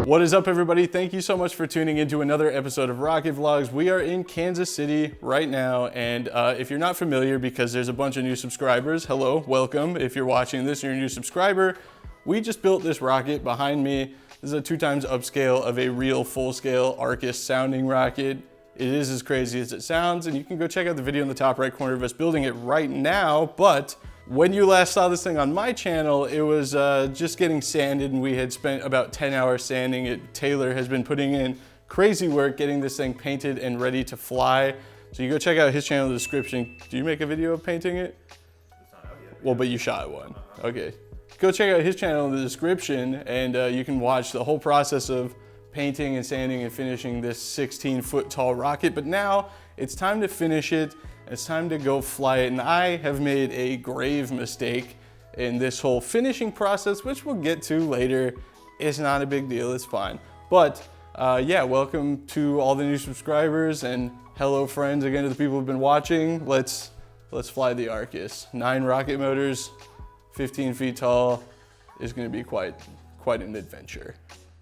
What is up, everybody? Thank you so much for tuning into another episode of Rocket Vlogs. We are in Kansas City right now, and if you're not familiar, because there's a bunch of new subscribers, hello, welcome. If you're watching this and you're a new subscriber, we just built this rocket behind me. This is a 2x upscale of a real full-scale Arcas sounding rocket. It is as crazy as it sounds, and you can go check out the video in the top right corner of us building it right now. But when you last saw this thing on my channel, it was just getting sanded, and we had spent about 10 hours sanding it. Taylor has been putting in crazy work getting this thing painted and ready to fly. So you go check out his channel in the description. Do you make a video of painting it? It's not out yet. Well, but you shot one. Okay. Go check out his channel in the description, and you can watch the whole process of painting and sanding and finishing this 16-foot tall rocket. But now it's time to finish it. It's time to go fly it. And I have made a grave mistake in this whole finishing process, which we'll get to later. It's not a big deal, it's fine. But yeah, welcome to all the new subscribers, and hello friends again to the people who've been watching. Let's fly the Arcas. 9 rocket motors, 15 feet tall, is gonna be quite an adventure.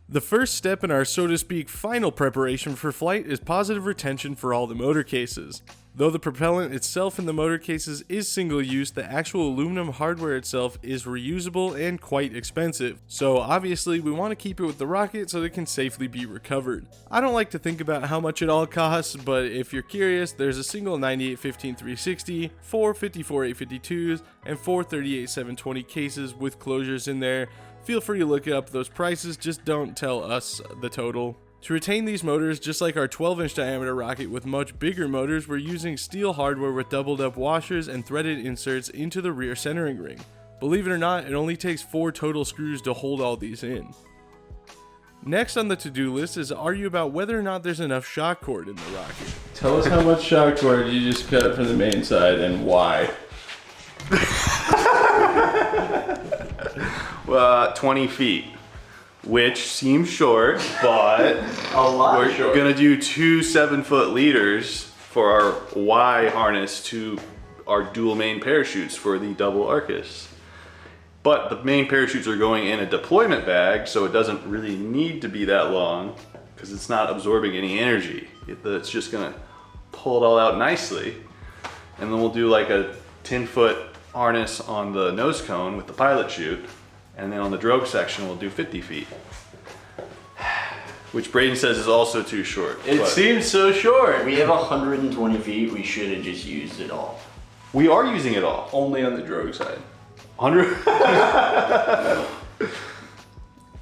The first step in our, so to speak, final preparation for flight is positive retention for all the motor cases. Though the propellant itself in the motor cases is single use, the actual aluminum hardware itself is reusable and quite expensive. So obviously we want to keep it with the rocket so that it can safely be recovered. I don't like to think about how much it all costs, but if you're curious, there's a single 98-15-360, 4 54-852s, and 4 38-720 cases with closures in there. Feel free to look up those prices, just don't tell us the total. To retain these motors, just like our 12-inch diameter rocket with much bigger motors, we're using steel hardware with doubled up washers and threaded inserts into the rear centering ring. Believe it or not, it only takes 4 total screws to hold all these in. Next on the to-do list is argue about whether or not there's enough shock cord in the rocket. Tell us how much shock cord you just cut from the main side and why. 20 feet, which seems short, but We're gonna do 2 7-foot leaders for our Y harness to our dual main parachutes for the Double Arcas. But the main parachutes are going in a deployment bag, so it doesn't really need to be that long because it's not absorbing any energy. It's just gonna pull it all out nicely. And then we'll do like a 10-foot harness on the nose cone with the pilot chute. And then on the drogue section, we'll do 50 feet. Which Braden says is also too short. It seems so short. We have 120 feet, we should have just used it all. We are using it all. Only on the drogue side. 100.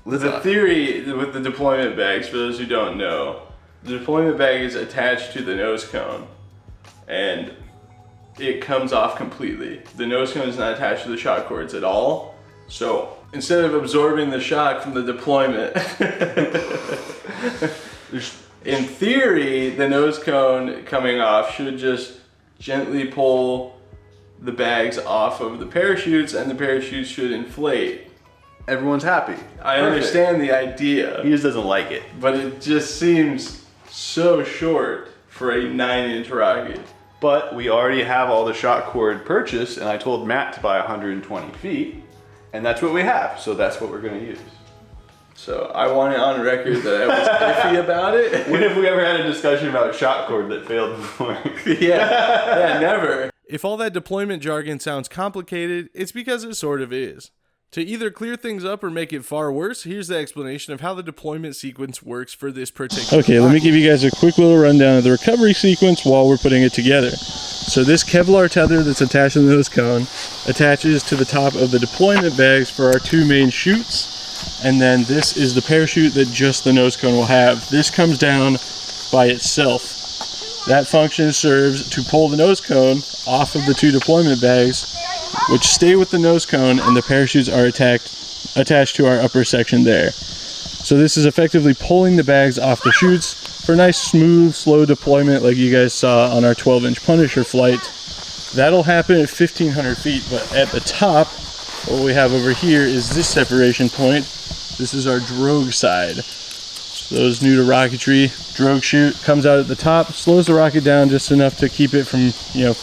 The theory with the deployment bags, for those who don't know, the deployment bag is attached to the nose cone, and it comes off completely. The nose cone is not attached to the shock cords at all. So instead of absorbing the shock from the deployment, in theory, the nose cone coming off should just gently pull the bags off of the parachutes, and the parachutes should inflate. Everyone's happy. I understand the idea. He just doesn't like it. But it just seems so short for a 9-inch rocket. But we already have all the shock cord purchased, and I told Matt to buy 120 feet. And that's what we have, so that's what we're gonna use. So I want it on record that I was iffy about it. When have we ever had a discussion about shock cord that failed before? Yeah, never. If all that deployment jargon sounds complicated, it's because it sort of is. To either clear things up or make it far worse, here's the explanation of how the deployment sequence works for this particular Okay, let me give you guys a quick little rundown of the recovery sequence while we're putting it together. So this Kevlar tether that's attached to the nose cone attaches to the top of the deployment bags for our 2 main chutes, and then this is the parachute that just the nose cone will have. This comes down by itself. That function serves to pull the nose cone off of the 2 deployment bags, which stay with the nose cone, and the parachutes are attached to our upper section there. So this is effectively pulling the bags off the chutes for nice, smooth, slow deployment like you guys saw on our 12-inch Punisher flight. That'll happen at 1,500 feet, but at the top, what we have over here is this separation point. This is our drogue side. So those new to rocketry, drogue chute comes out at the top, slows the rocket down just enough to keep it from,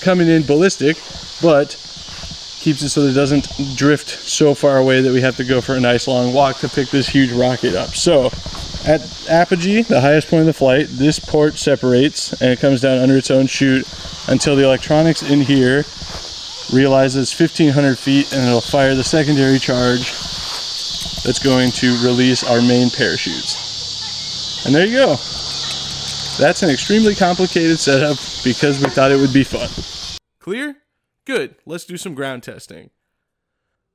coming in ballistic, but keeps it so that it doesn't drift so far away that we have to go for a nice long walk to pick this huge rocket up. So At apogee, the highest point of the flight, this port separates and it comes down under its own chute until the electronics in here realizes 1,500 feet and it'll fire the secondary charge that's going to release our main parachutes. And there you go. That's an extremely complicated setup because we thought it would be fun. Clear? Good. Let's do some ground testing.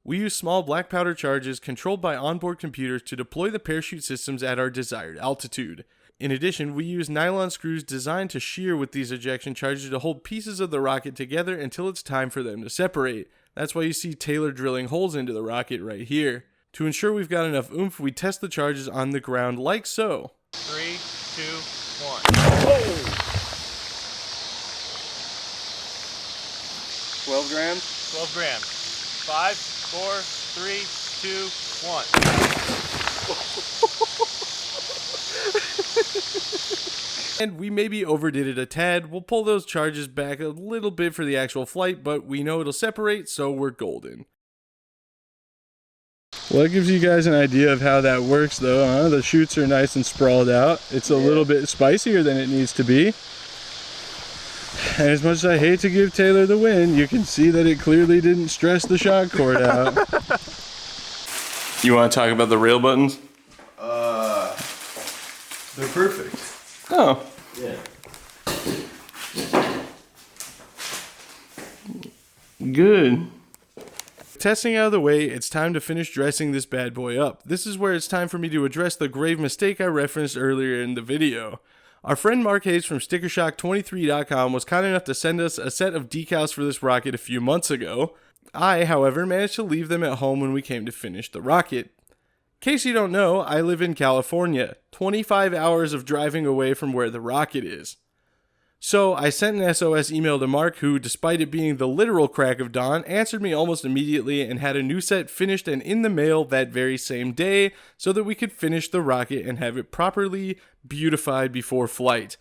We use small black powder charges controlled by onboard computers to deploy the parachute systems at our desired altitude. In addition, we use nylon screws designed to shear with these ejection charges to hold pieces of the rocket together until it's time for them to separate. That's why you see Taylor drilling holes into the rocket right here. To ensure we've got enough oomph, we test the charges on the ground like so. 3, 2, 1. 12 grams? 12 grams. 5, 4, 3, 2, 1. And we maybe overdid it a tad. We'll pull those charges back a little bit for the actual flight, but we know it'll separate, so we're golden. Well, that gives you guys an idea of how that works though, huh? The chutes are nice and sprawled out. It's a little bit spicier than it needs to be. And as much as I hate to give Taylor the win, you can see that it clearly didn't stress the shock cord out. You want to talk about the rail buttons? They're perfect. Oh. Yeah. Good. Testing out of the way, it's time to finish dressing this bad boy up. This is where it's time for me to address the grave mistake I referenced earlier in the video. Our friend Mark Hayes from StickerShock23.com was kind enough to send us a set of decals for this rocket a few months ago. I, however, managed to leave them at home when we came to finish the rocket. In case you don't know, I live in California, 25 hours of driving away from where the rocket is. So I sent an SOS email to Mark who, despite it being the literal crack of dawn, answered me almost immediately and had a new set finished and in the mail that very same day so that we could finish the rocket and have it properly beautified before flight.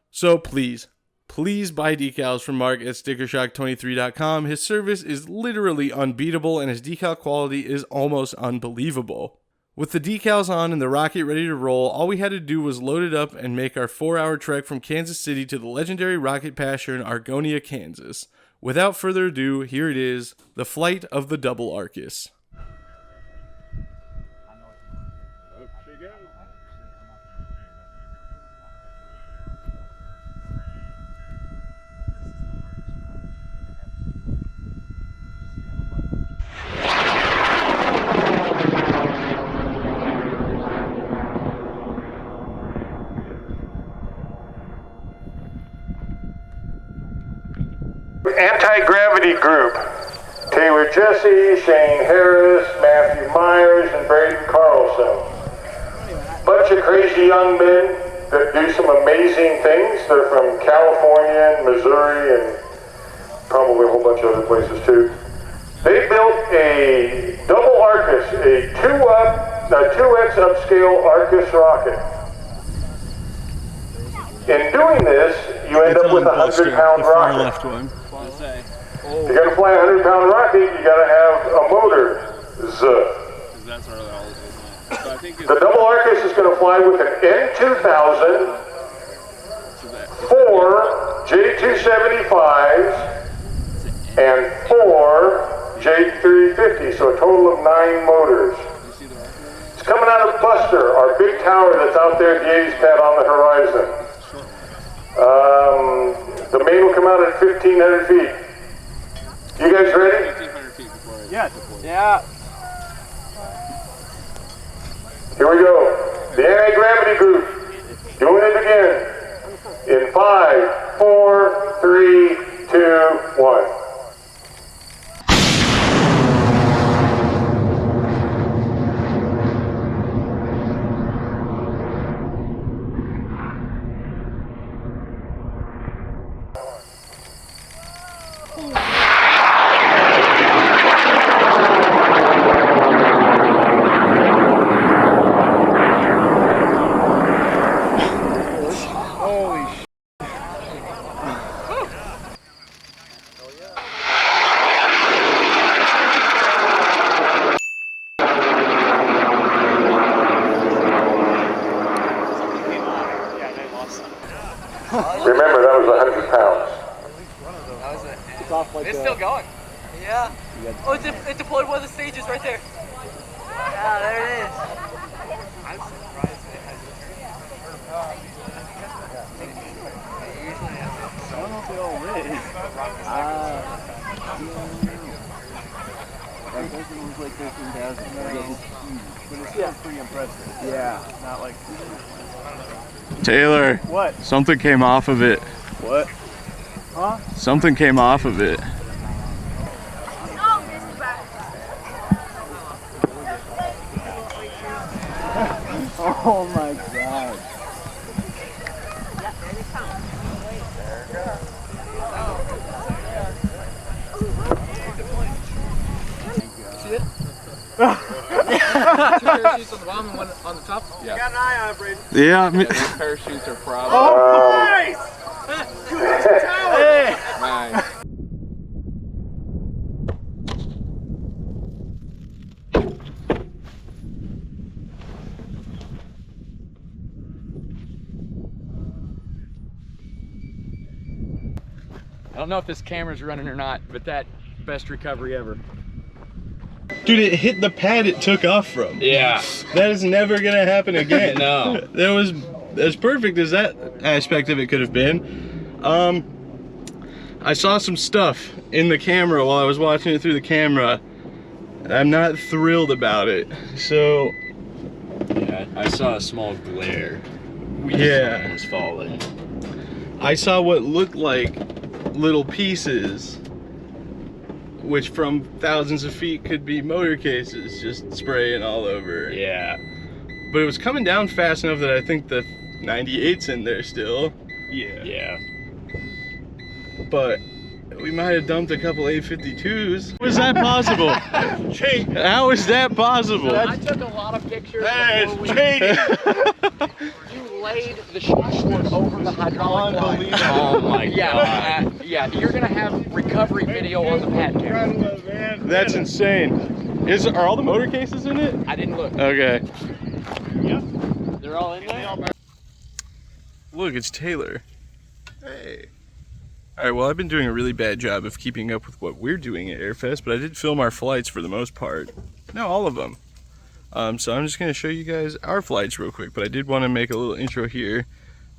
So please buy decals from Mark at StickerShock23.com. His service is literally unbeatable and his decal quality is almost unbelievable. With the decals on and the rocket ready to roll, all we had to do was load it up and make our 4-hour trek from Kansas City to the legendary rocket pasture in Argonia, Kansas. Without further ado, here it is, the flight of the Double Arcas. Anti-gravity group: Taylor Jesse, Shane Harris, Matthew Myers, and Braden Carlson. Bunch of crazy young men that do some amazing things. They're from California and Missouri and probably a whole bunch of other places too. They built a Double Arcas, a 2X upscale Arcas rocket. In doing this, you end up with a 100-pound rocket. If you're gonna fly a 100-pound rocket, you gotta have a motor. The Double Arcas is gonna fly with an N2000, 4 J275s, and 4 J350, so a total of 9 motors. It's coming out of Buster, our big tower that's out there at the 80s pad on the horizon. The main will come out at 1,500 feet. You guys ready? 1,500 feet before it. Yeah. Here we go. The anti-gravity group. Doing it again. In 5, 4, 3, 2, 1. off like It's still going. Yeah. Oh, it deployed one of the stages right there. Yeah, there it is. I'm surprised it hasn't I don't know if they all lit. That doesn't look like 13,000. But it's still pretty impressive. Yeah. Not like... Taylor. What? Something came off of it. What? Huh? Something came off of it. Oh my god. See it? Two parachutes on the bottom and one on the top? You got an eye on it, Braden. Yeah. These parachutes are probably... Nice! Hey! Nice. I don't know if this camera's running or not, but that best recovery ever. Dude, it hit the pad it took off from. Yeah. That is never gonna happen again. No. That was as perfect as that aspect of it could have been. I saw some stuff in the camera while I was watching it through the camera. I'm not thrilled about it. So Yeah, I saw a small glare. yeah, It was falling. I saw what looked like little pieces, which from thousands of feet could be motor cases just spraying all over. Yeah. But it was coming down fast enough that I think the 98's in there still. Yeah. Yeah. But we might have dumped a couple 852s. How is that possible? How is that possible? I took a lot of pictures That's before cheating. you laid the short over the hydraulic line. Oh my god. Yeah, you're gonna have recovery video on the pad camera. That's insane. Are all the motor cases in it? I didn't look. Okay. They're all in there? Look, it's Taylor. Hey. Alright, well, I've been doing a really bad job of keeping up with what we're doing at AIRFest, but I did film our flights for the most part. No, all of them. So I'm just going to show you guys our flights real quick, but I did want to make a little intro here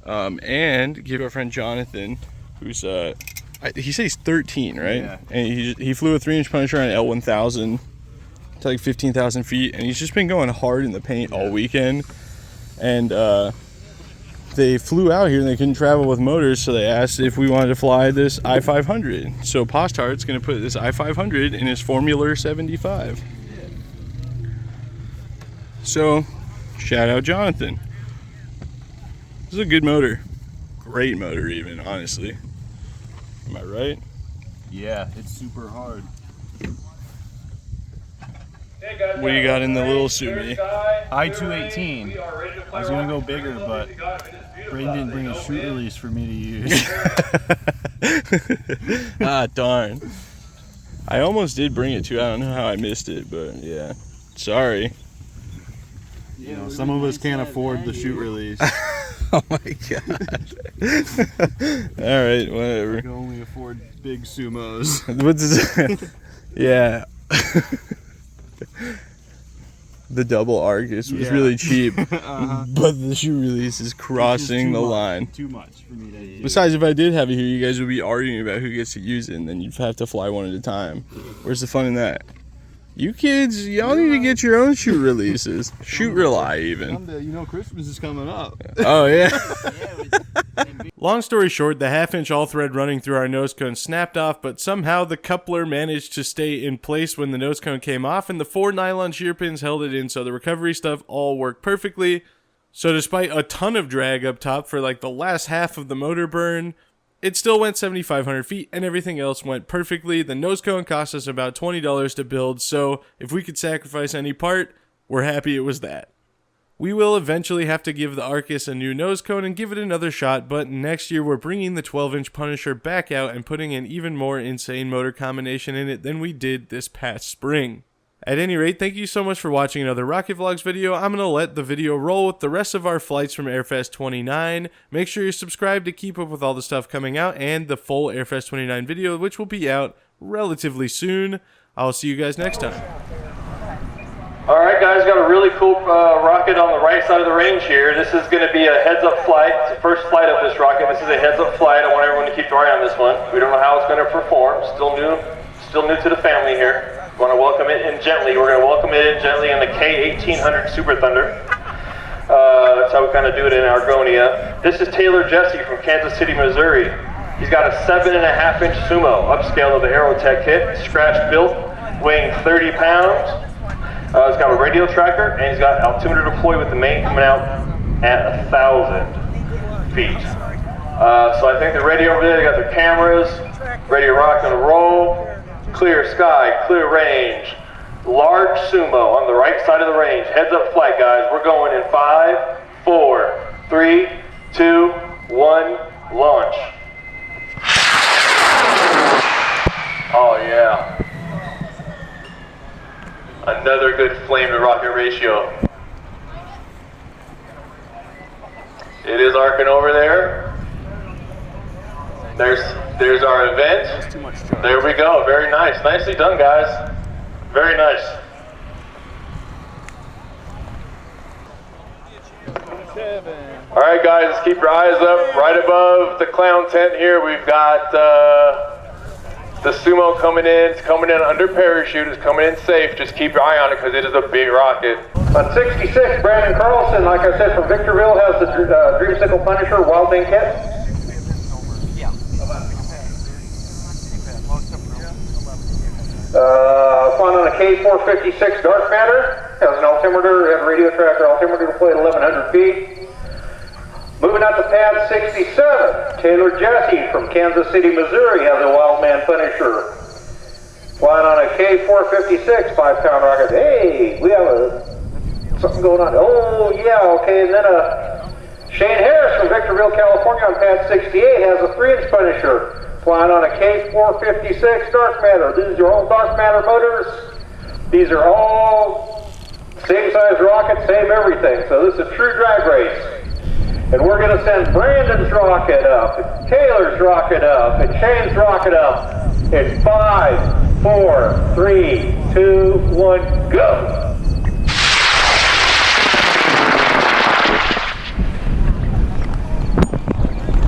and give our friend Jonathan, who's, he said he's 13, right? Yeah. And he flew a 3-inch Punisher on L1000 to like 15,000 feet, and he's just been going hard in the paint all weekend. And they flew out here and they couldn't travel with motors, so they asked if we wanted to fly this I-500. So Postart's going to put this I-500 in his Formula 75. So, shout out Jonathan. This is a good motor. Great motor even, honestly. Am I right? Yeah, it's super hard. What do you got in the little Sumi? I-218. I was gonna go bigger, but Braden didn't bring a shoot release for me to use. Ah, darn. I almost did bring it too. I don't know how I missed it, but yeah. Sorry. You know, some of us can't afford the shoot release. Oh my god. Alright, whatever. We can only afford big sumos. What does yeah. The Double Arcas was really cheap, but the shoe release is crossing the line. Too much for me to use. Besides, if I did have it here, you guys would be arguing about who gets to use it, and then you'd have to fly one at a time. Where's the fun in that? You kids, y'all need to get your own shoot releases. Shoot rely even. You know Christmas is coming up. Oh yeah. Long story short, the 1/2-inch all-thread running through our nose cone snapped off, but somehow the coupler managed to stay in place when the nose cone came off, and the 4 nylon shear pins held it in, so the recovery stuff all worked perfectly. So despite a ton of drag up top for like the last half of the motor burn, it still went 7,500 feet, and everything else went perfectly. The nose cone cost us about $20 to build, so if we could sacrifice any part, we're happy it was that. We will eventually have to give the Arcas a new nose cone and give it another shot, but next year we're bringing the 12-inch Punisher back out and putting an even more insane motor combination in it than we did this past spring. At any rate, thank you so much for watching another Rocket Vlogs video. I'm going to let the video roll with the rest of our flights from AIRFest 29. Make sure you're subscribed to keep up with all the stuff coming out and the full AIRFest 29 video, which will be out relatively soon. I'll see you guys next time. Alright guys, got a really cool rocket on the right side of the range here. This is going to be a heads-up flight. It's the first flight of this rocket. This is a heads-up flight. I want everyone to keep their eye on this one. We don't know how it's going to perform. Still new to the family here. We want to welcome it in gently. We're going to welcome it in gently in the K1800 Super Thunder. That's how we kind of do it in Argonia. This is Taylor Jesse from Kansas City, Missouri. He's got a 7.5-inch Sumo, upscale of the Aerotech kit, scratch built, weighing 30 pounds. It's got a radio tracker, and he's got altimeter deploy with the main coming out at 1,000 feet. So I think the radio over there, they got their cameras, ready to rock and roll. Clear sky, clear range. Large Sumo on the right side of the range. Heads up flight, guys. We're going in 5, 4, 3, 2, 1, launch. Oh yeah. Another good flame to rocket ratio. It is arcing over there. There's our event. There we go. Very nice. Nicely done, guys. Very nice. All right, guys, keep your eyes up. Right above the clown tent here, we've got the Sumo coming in. It's coming in under parachute. It's coming in safe. Just keep your eye on it because it is a big rocket. On 66, Brandon Carlson, like I said, from Victorville, has the Dreamsicle Punisher Wild Thing kit. Flying on a K456 Dark Matter, has an altimeter, has a radio tracker, altimeter deployed at 1,100 feet. Moving out to pad 67, Taylor Jesse from Kansas City, Missouri, has a Wildman Punisher. Flying on a K456 5-pound rocket. Hey, we have something going on. Oh yeah, okay, and then Shane Harris from Victorville, California, on pad 68 has a 3-inch Punisher. Flying on a K456 Dark Matter. These are all Dark Matter motors. These are all same size rocket, same everything. So this is a true drag race. And we're going to send Brandon's rocket up, and Taylor's rocket up, and Shane's rocket up. In 5, 4, 3, 2, 1, go!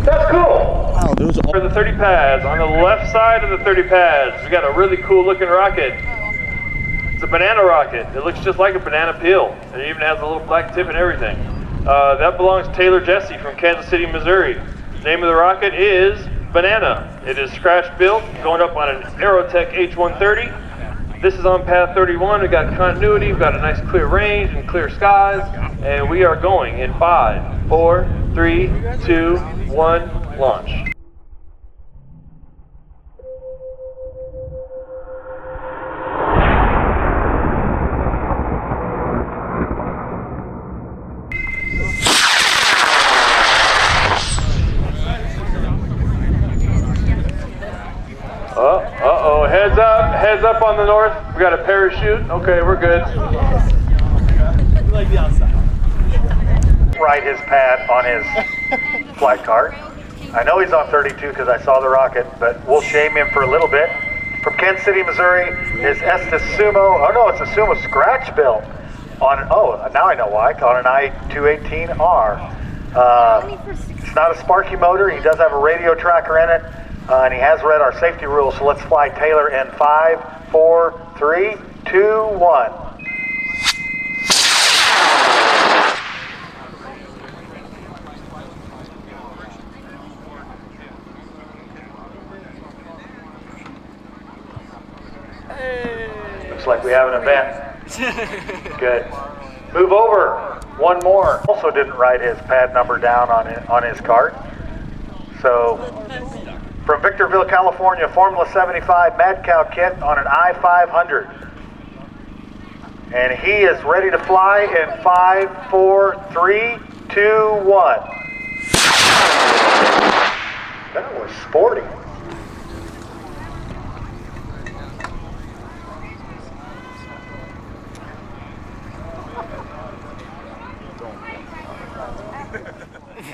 That's cool. Wow, those For the 30 pads, on the left side of the 30 pads, we got a really cool looking rocket. It's a banana rocket. It looks just like a banana peel. It even has a little black tip and everything. That belongs to Taylor Jesse from Kansas City, Missouri. The name of the rocket is Banana. It is scratch built, going up on an Aerotech H130. This is on path 31. We got continuity, we've got a nice clear range and clear skies, and we are going in 5, 4, 3, 2, 1, launch. Uh-oh, heads up on the north. We got a parachute. Okay, we're good. We like the outside. Ride his pad on his flight cart. I know he's on 32 because I saw the rocket, but we'll shame him for a little bit. From Kansas City, Missouri, is Estes Sumo. Oh no, it's a Sumo scratch built on, oh, now I know why, on an I-218R. It's not a Sparky motor. He does have a radio tracker in it. And he has read our safety rules, so let's fly Taylor in 5, 4, 3, 2, 1. Hey. Looks like we have an event. Good. Move over. One more. Also didn't write his pad number down on his cart. So, from Victorville, California, Formula 75 Mad Cow kit on an I-500. And he is ready to fly in 5, 4, 3, 2, 1. That was sporty.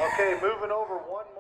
Okay, moving over one more.